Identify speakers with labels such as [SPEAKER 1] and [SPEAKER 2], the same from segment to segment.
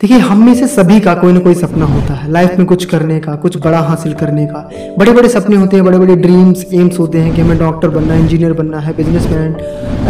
[SPEAKER 1] देखिए, हम में से सभी का कोई ना कोई सपना होता है लाइफ में, कुछ करने का, कुछ बड़ा हासिल करने का। बड़े बड़े सपने होते हैं, बड़े बड़े ड्रीम्स, एम्स होते हैं कि हमें डॉक्टर बनना है, इंजीनियर बनना है, बिजनेसमैन,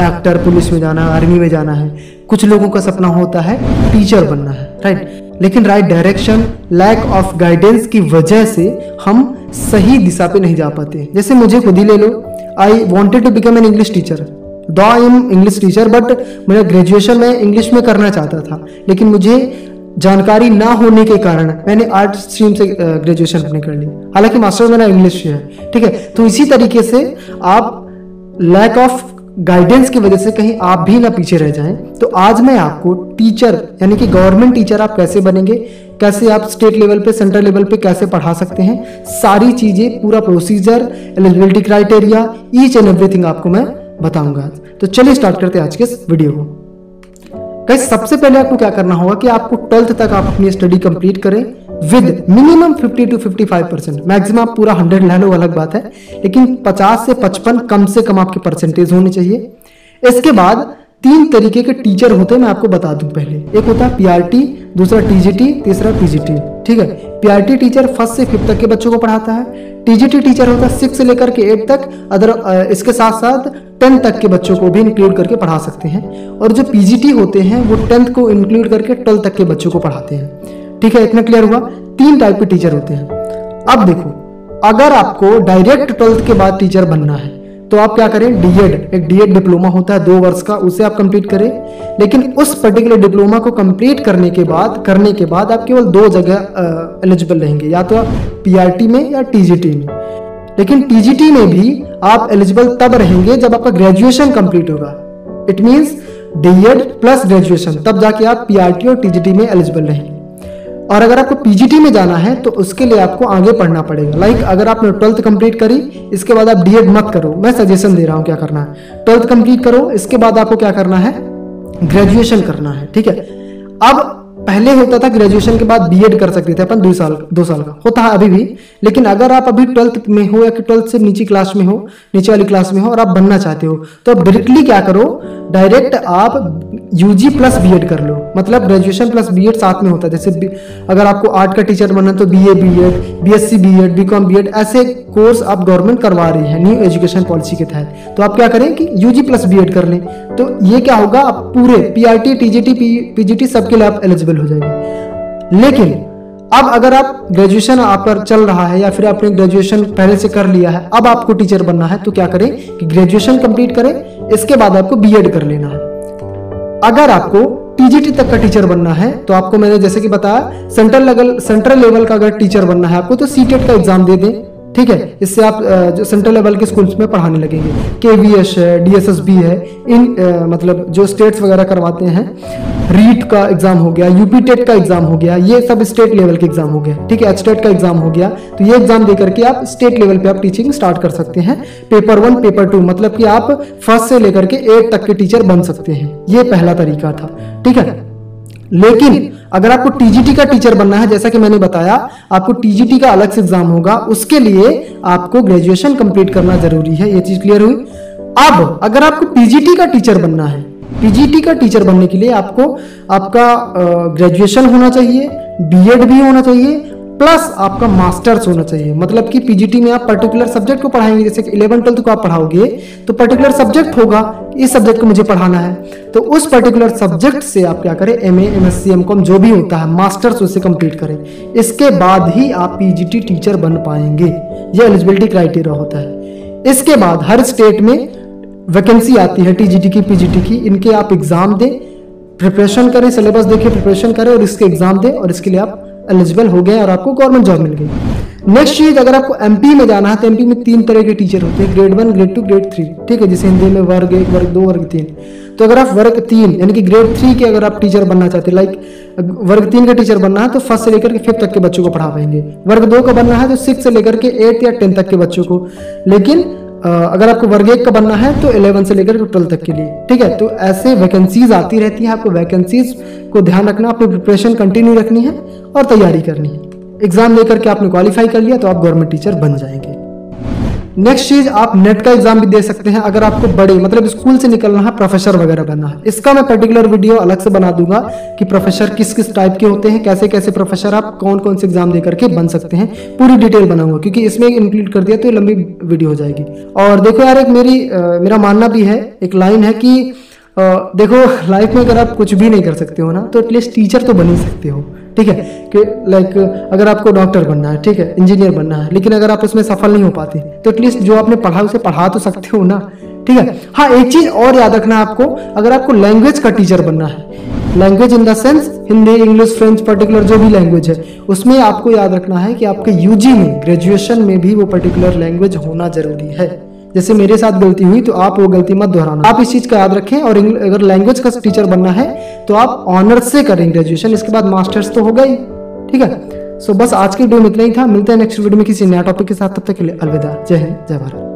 [SPEAKER 1] एक्टर, पुलिस में जाना है, आर्मी में जाना है। कुछ लोगों का सपना होता है टीचर बनना है, राइट। लेकिन right direction, lack of guidance की वजह से हम सही दिशा पे नहीं जा पाते। जैसे मुझे खुद ही ले लो, I wanted to become an English teacher, though I am English teacher, but मेरा ग्रेजुएशन मैं इंग्लिश में करना चाहता था, लेकिन मुझे जानकारी ना होने के कारण मैंने आर्ट स्ट्रीम से ग्रेजुएशन अपने कर ली, हालांकि मास्टर मेरा इंग्लिश है, ठीक है। तो इसी तरीके से आप लैक ऑफ गाइडेंस की वजह से कहीं आप भी ना पीछे रह जाएं। तो आज मैं आपको टीचर यानी कि गवर्नमेंट टीचर आप कैसे बनेंगे, कैसे आप स्टेट लेवल पे, सेंट्रल लेवल पे कैसे पढ़ा सकते हैं, सारी चीजें, पूरा procedure, eligibility criteria, each and everything आपको मैं बताऊंगा आज। तो चलिए स्टार्ट करते हैं आज के इस वीडियो को। गाइस, सबसे पहले आपको क्या करना होगा कि आपको 12th तक आप अपनी स्टडी कंप्लीट करें विद मिनिमम 50 to 55%। मैक्सिमम आप पूरा 100 ले लो, अलग बात है, लेकिन 50 से 55 कम से कम आपके परसेंटेज होने चाहिए। इसके बाद 3 तरीके के टीचर होते हैं, मैं आपको बता दूं। पहले एक होता है पीआरटी, दूसरा टीजीटी, तीसरा पीजीटी, ठीक है। पीआरटी टीचर 1st से 5th तक के बच्चों को पढ़ाता है। टीजीटी टीचर होता है 6 से लेकर के 8 तक, इसके साथ साथ 10 तक के बच्चों को भी इंक्लूड करके पढ़ा सकते हैं। और जो पीजीटी होते हैं वो 10th को इंक्लूड करके 12th तक के बच्चों को पढ़ाते हैं, ठीक है। इतना क्लियर हुआ। 3 टाइप के टीचर होते हैं। अब देखो, अगर आपको डायरेक्ट 12th के बाद टीचर बनना है तो आप क्या करें, डीएड, एक डीएड डिप्लोमा होता है 2 वर्ष का, उसे आप कंप्लीट करें। लेकिन उस पर्टिकुलर डिप्लोमा को कंप्लीट करने के बाद आप केवल 2 जगह एलिजिबल रहेंगे, या तो पीआरटी में या टीजीटी में। लेकिन टीजीटी में भी आप एलिजिबल तब रहेंगे जब आपका ग्रेजुएशन कंप्लीट होगा। It means DEd plus graduation, तब जाके आप पीआरटी और टीजीटी में एलिजिबल रहेंगे। और अगर आपको पीजीटी में जाना है तो उसके लिए आपको आगे पढ़ना पड़ेगा। लाइक अगर आपने 12th कंप्लीट करी, इसके बाद आप डीएड मत करो, मैं सजेशन दे रहा हूं क्या करना है। 12th कंप्लीट करो, इसके बाद आपको क्या करना है, ग्रेजुएशन करना है, ठीक है। अब पहले होता था ग्रेजुएशन के बाद बीएड कर सकते थे अपन, 2 साल का होता है अभी भी। लेकिन अगर आप अभी 12th में हो या 12th से नीचे क्लास में हो, नीचे वाली क्लास में हो, और आप बनना चाहते हो, तो डायरेक्टली क्या करो, डायरेक्ट आप यूजी प्लस बीएड कर लो। मतलब ग्रेजुएशन प्लस बीएड साथ में होता है। जैसे अगर आपको आर्ट का टीचर बनना है तो BA BEd, BSc BEd, BCom BEd, ऐसे कोर्स आप गवर्नमेंट करवा रही है न्यू एजुकेशन पॉलिसी के तहत। तो आप क्या करें कि यूजी प्लस बीएड कर लें। तो ये क्या होगा, आप पूरे पीआरटी, टीजीटी, पीजीटी सबके लिए आप एलिजिबल हो जाएंगे। लेकिन अब अगर आप ग्रेजुएशन आप पर चल रहा है या फिर आपने ग्रेजुएशन पहले से कर लिया है, अब आपको टीचर बनना है, तो क्या करें कि ग्रेजुएशन कंप्लीट करें, इसके बाद आपको बीएड कर लेना है। अगर आपको टीजीटी तक का टीचर बनना है तो आपको मैंने जैसे कि बताया, सेंट्रल लेवल का अगर टीचर बनना है आपको, तो सीटेट का एग्जाम दे दें, ठीक है। इससे आप जो सेंट्रल लेवल के स्कूल्स में पढ़ाने लगेंगे। केवीएस है, डीएसएसबी है, इन मतलब जो स्टेट्स वगैरह करवाते हैं, रीट का एग्जाम हो गया, यूपी टेट का एग्जाम हो गया, ये सब स्टेट लेवल के एग्जाम हो गया, ठीक है। एचटेट का एग्जाम हो गया। तो ये एग्जाम दे करके आप स्टेट लेवल पे आप टीचिंग स्टार्ट कर सकते हैं। पेपर 1, पेपर 2, मतलब कि आप 1st से लेकर के 8 तक के टीचर बन सकते हैं। ये पहला तरीका था, ठीक है। लेकिन अगर आपको टीजीटी का टीचर बनना है, जैसा कि मैंने बताया, आपको टीजीटी का अलग से एग्जाम होगा, उसके लिए आपको ग्रेजुएशन कंप्लीट करना जरूरी है। ये चीज क्लियर हुई। अब अगर आपको पीजीटी का टीचर बनना है, पीजीटी का टीचर बनने के लिए आपको आपका ग्रेजुएशन होना चाहिए, बीएड भी होना चाहिए, प्लस आपका मास्टर्स होना चाहिए। मतलब कि पीजीटी में आप पर्टिकुलर सब्जेक्ट को पढ़ाएंगे, जैसे कि 11th 12th को आप पढ़ाओगे तो पर्टिकुलर सब्जेक्ट होगा, इस सब्जेक्ट को मुझे पढ़ाना है, तो उस पर्टिकुलर सब्जेक्ट से आप क्या करें, एमए, एमएससी, एमकॉम जो भी होता है, मास्टर्स उससे कंप्लीट करें। इसके बाद ही आप पीजीटी टीचर बन पाएंगे। यह एलिजिबिलिटी क्राइटेरिया होता है। इसके बाद हर स्टेट में वैकेंसी आती है टीजीटी की, पीजीटी की, इनके आप एग्जाम दें, प्रिपरेशन करें, सिलेबस देखिए, प्रिपरेशन करें और इसके एग्जाम दें, और इसके लिए आप एलिजिबल हो गए और आपको गवर्नमेंट जॉब मिल गई। नेक्स्ट चीज, अगर आपको एमपी में जाना है तो एमपी में 3 तरह के टीचर होते हैं, ग्रेड 1, ग्रेड 2, ग्रेड 3, ठीक है। जैसे हिंदी में वर्ग 1, वर्ग 2, वर्ग 3। तो अगर आप वर्ग 3 यानी कि ग्रेड 3 के अगर आप टीचर बनना चाहते हैं, लाइक वर्ग 3 का टीचर बनना है तो 1st से लेकर के 5th तक के बच्चों को पढ़ा पाएंगे। वर्ग 2 का बनना है तो 6 से लेकर के 8 या 10 तक के बच्चों को। लेकिन अगर आपको वर्ग 1 का बनना है तो 11 से लेकर 12 तक के लिए, ठीक है। तो ऐसे वैकेंसीज आती रहती है, आपको वैकेंसीज को ध्यान रखना, अपनी प्रिपरेशन कंटिन्यू रखनी है और तैयारी करनी है। एग्जाम लेकर के आपने क्वालिफाई कर लिया तो आप गवर्नमेंट टीचर बन जाएंगे। नेक्स्ट चीज, आप नेट का एग्जाम भी दे सकते हैं अगर आपको बड़े मतलब स्कूल से निकलना है, प्रोफेसर वगैरह बनना है। इसका मैं पर्टिकुलर वीडियो अलग से बना दूंगा कि प्रोफेसर किस किस टाइप के होते हैं, कैसे कैसे प्रोफेसर आप कौन कौन से एग्जाम दे करके बन सकते हैं, पूरी डिटेल बनाऊंगा, क्योंकि इसमें इंक्लूड कर दिया तो लंबी वीडियो हो जाएगी। और देखो यार, एक मेरा मानना भी है, एक लाइन है कि देखो लाइफ में अगर आप कुछ भी नहीं कर सकते हो ना, तो एटलीस्ट टीचर तो बन ही सकते हो, ठीक है। कि लाइक अगर आपको डॉक्टर बनना है, ठीक है, इंजीनियर बनना है, लेकिन अगर आप उसमें सफल नहीं हो पाते तो एटलीस्ट जो आपने पढ़ा उसे पढ़ा तो सकते हो ना, ठीक है। हाँ, एक चीज और याद रखना है आपको, अगर आपको लैंग्वेज का टीचर बनना है, language in the sense Hindi, English, French, particular जो भी लैंग्वेज है, उसमें आपको याद रखना है कि आपके यूजी में, ग्रेजुएशन में भी वो पर्टिकुलर लैंग्वेज होना जरूरी है। जैसे मेरे साथ गलती हुई तो आप वो गलती मत दोहराना, आप इस चीज का याद रखें। और अगर लैंग्वेज का टीचर बनना है तो आप ऑनर्स से करें ग्रेजुएशन, इसके बाद मास्टर्स तो होगा ही, ठीक है। सो बस आज की वीडियो में इतना ही था, मिलते हैं नेक्स्ट वीडियो में किसी नया टॉपिक के साथ, तब तक के लिए अलविदा, जय हिंद, जय भारत।